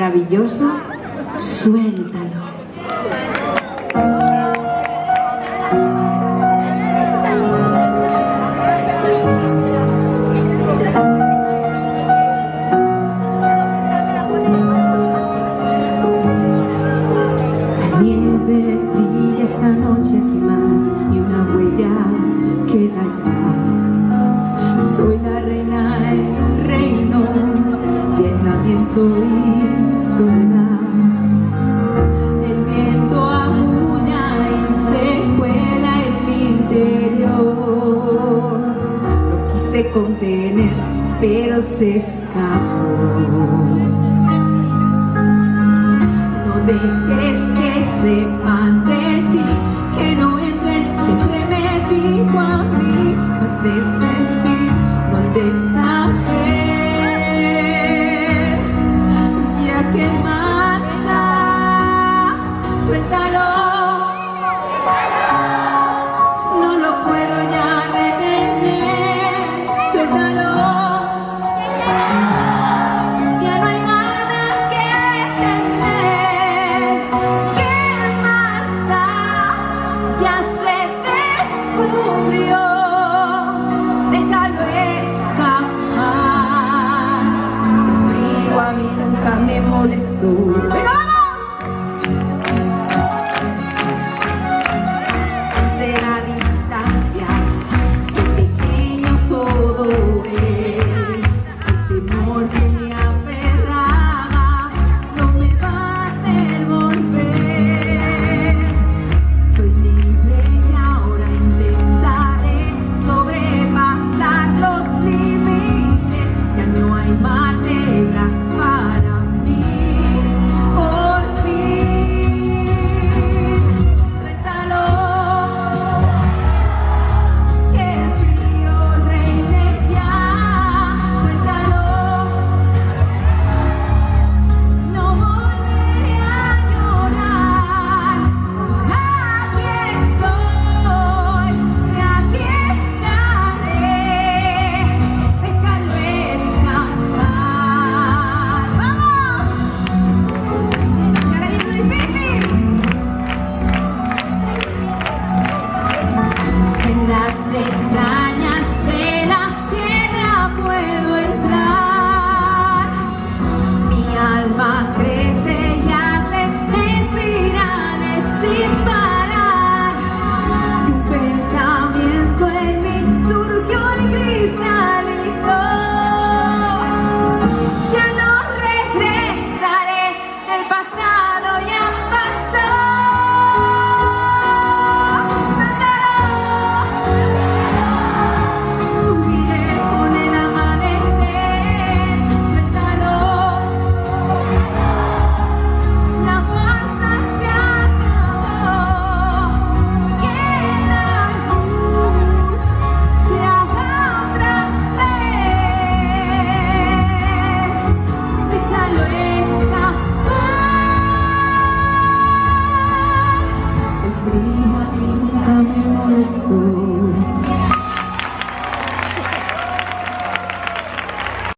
maravilloso, Suéltalo. La nieve brilla esta noche aquí más y una huella queda ya. Soy la reina en un reino de aislamiento y soledad. El viento aúlla y se cuela en mi interior. Lo quise contener, pero se escapó. No dejes que sepan de ti, que no entren, siempre me digo a mí, no has de sentir, no has de saber, ya que más da, suéltalo, no lo puedo ya detener, suéltalo. Déjalo escapar, el frío a mí nunca me molestó.